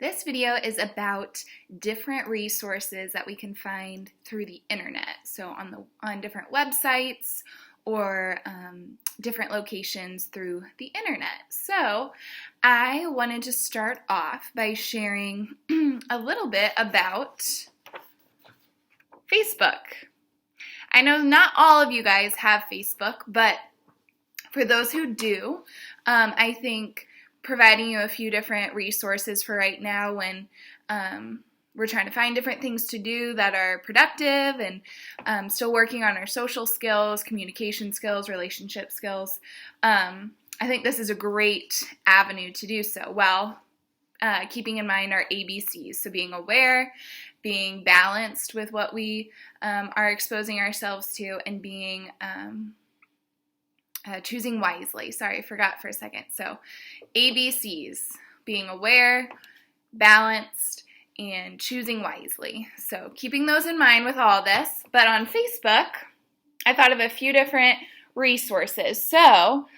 This video is about different resources that we can find through the internet. So on different websites or different locations through the internet. So I wanted to start off by sharing a little bit about Facebook. I know not all of you guys have Facebook, but for those who do, I think providing you a few different resources for right now when we're trying to find different things to do that are productive and still working on our social skills, communication skills, relationship skills. I think this is a great avenue to do so while keeping in mind our ABCs. So being aware, being balanced with what we are exposing ourselves to, and being choosing wisely. Sorry, I forgot for a second. So ABCs, being aware, balanced, and choosing wisely. So keeping those in mind with all this. But on Facebook, I thought of a few different resources. So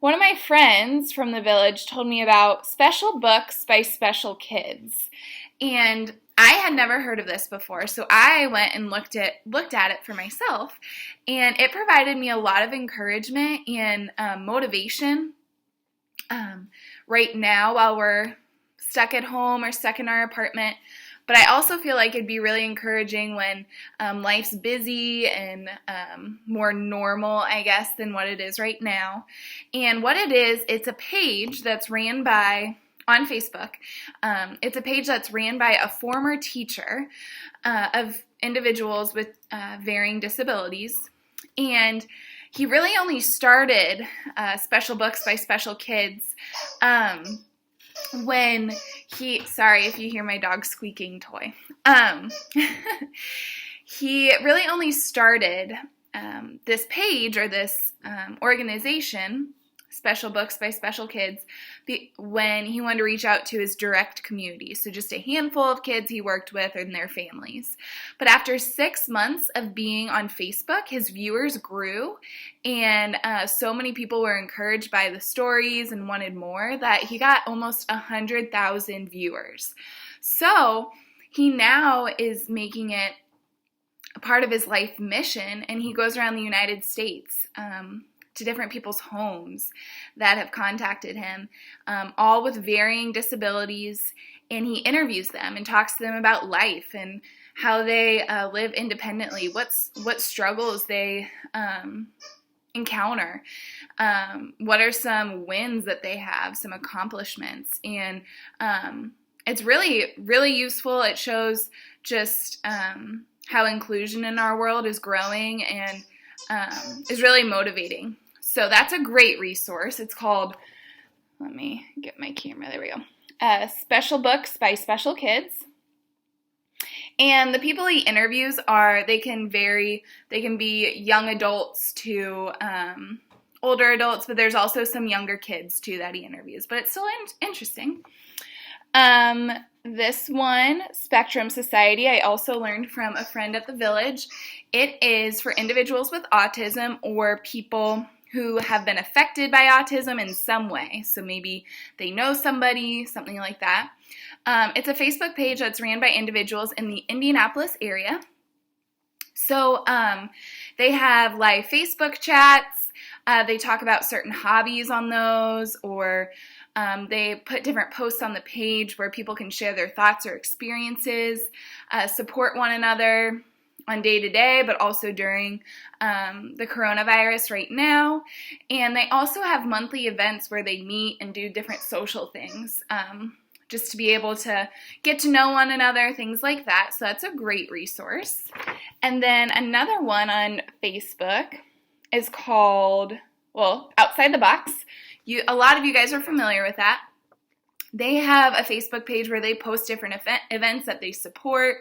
one of my friends from the village told me about Special Books by Special Kids. And I had never heard of this before, so I went and looked at it for myself, and it provided me a lot of encouragement and motivation right now while we're stuck at home or stuck in our apartment. But I also feel like it'd be really encouraging when life's busy and more normal, I guess, than what it is right now. And what it is, it's a page that's ran by on Facebook. It's a page that's ran by a former teacher of individuals with varying disabilities. And he really only started Special Books by Special Kids when sorry if you hear my dog squeaking toy. He really only started this page or this organization, Special Books by Special Kids, when he wanted to reach out to his direct community. So just a handful of kids he worked with and their families. But after 6 months of being on Facebook, his viewers grew, and so many people were encouraged by the stories and wanted more that he got almost 100,000 viewers. So he now is making it a part of his life mission, and he goes around the United States to different people's homes that have contacted him, all with varying disabilities, and he interviews them and talks to them about life and how they live independently, what struggles they encounter, what are some wins that they have, some accomplishments, and it's really, really useful. It shows just how inclusion in our world is growing and is really motivating. So that's a great resource. It's called, let me get my camera, there we go, Special Books by Special Kids. And the people he interviews they can be young adults to older adults, but there's also some younger kids too that he interviews. But it's still interesting. This one, Spectrum Society, I also learned from a friend at the village. It is for individuals with autism or people who have been affected by autism in some way. So maybe they know somebody, something like that. It's a Facebook page that's ran by individuals in the Indianapolis area. So they have live Facebook chats. They talk about certain hobbies on those, or they put different posts on the page where people can share their thoughts or experiences, support one another on day-to-day, but also during the coronavirus right now. And they also have monthly events where they meet and do different social things, just to be able to get to know one another, things like that. So that's a great resource. And then another one on Facebook is called, Outside the Box. A lot of you guys are familiar with that. They have a Facebook page where they post different events that they support,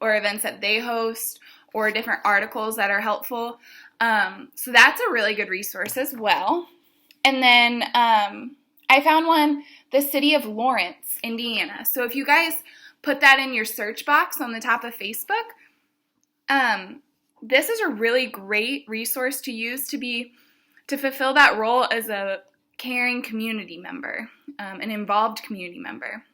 or events that they host, or different articles that are helpful. So that's a really good resource as well. And then I found one, the City of Lawrence, Indiana. So if you guys put that in your search box on the top of Facebook, this is a really great resource to use to fulfill that role as a caring community member, an involved community member.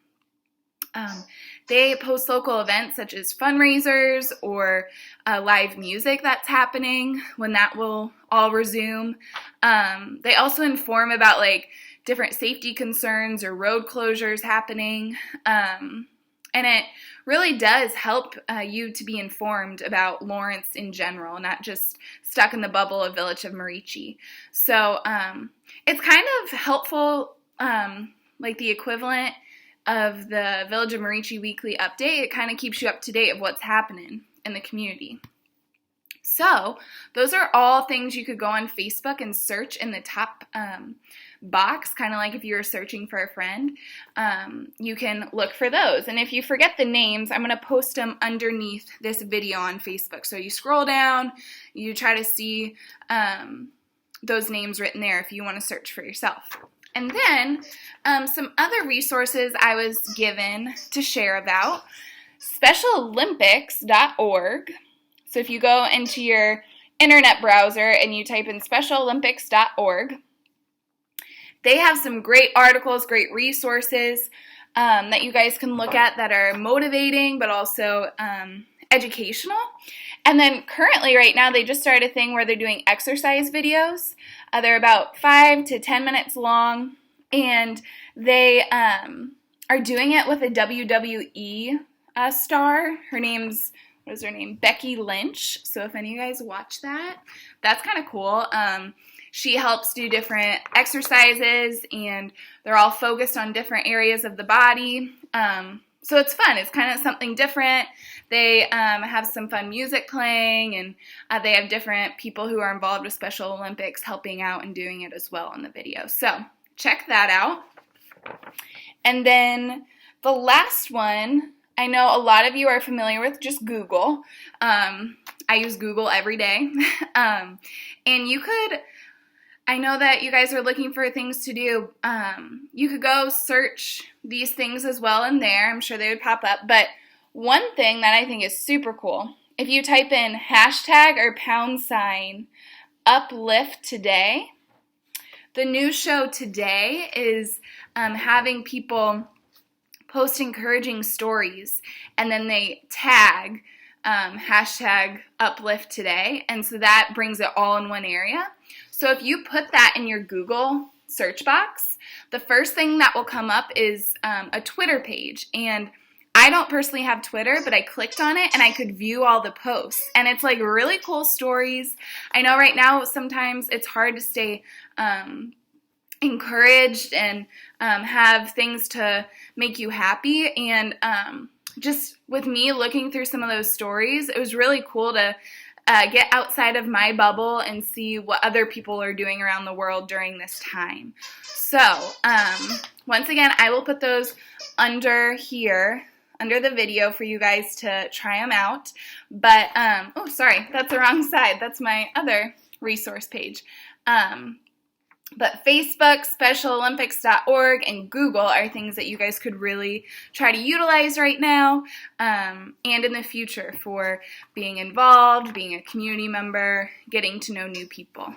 They post local events such as fundraisers or live music that's happening when that will all resume. They also inform about like different safety concerns or road closures happening. And it really does help you to be informed about Lawrence in general, not just stuck in the bubble of Village of Merici. So it's kind of helpful, like the equivalent of the Village of Merici weekly update. It kind of keeps you up to date of what's happening in the community. So those are all things you could go on Facebook and search in the top box, kind of like if you were searching for a friend. You can look for those. And if you forget the names, I'm going to post them underneath this video on Facebook. So you scroll down, you try to see those names written there if you want to search for yourself. And then some other resources I was given to share about, SpecialOlympics.org. So if you go into your internet browser and you type in SpecialOlympics.org, they have some great articles, great resources that you guys can look at that are motivating but also educational. And then currently right now they just started a thing where they're doing exercise videos. They're about 5 to 10 minutes long, and they are doing it with a WWE star. Her name's, what is her name? Becky Lynch. So if any of you guys watch that, that's kind of cool. She helps do different exercises, and they're all focused on different areas of the body. So it's fun. It's kind of something different. They have some fun music playing, and they have different people who are involved with Special Olympics helping out and doing it as well in the video. So check that out. And then the last one, I know a lot of you are familiar with just Google. I use Google every day. And you could, I know that you guys are looking for things to do. You could go search these things as well in there. I'm sure they would pop up. But one thing that I think is super cool, if you type in hashtag or # uplift today, the new show today is having people post encouraging stories, and then they tag hashtag uplift today, and so that brings it all in one area. So if you put that in your Google search box, the first thing that will come up is a Twitter page. And I don't personally have Twitter, but I clicked on it and I could view all the posts. And it's like really cool stories. I know right now sometimes it's hard to stay encouraged and have things to make you happy. And just with me looking through some of those stories, it was really cool to get outside of my bubble and see what other people are doing around the world during this time. So, once again, I will put those under here, under the video for you guys to try them out. But, oh, sorry, that's the wrong side. That's my other resource page. But Facebook, SpecialOlympics.org, and Google are things that you guys could really try to utilize right now and in the future for being involved, being a community member, getting to know new people.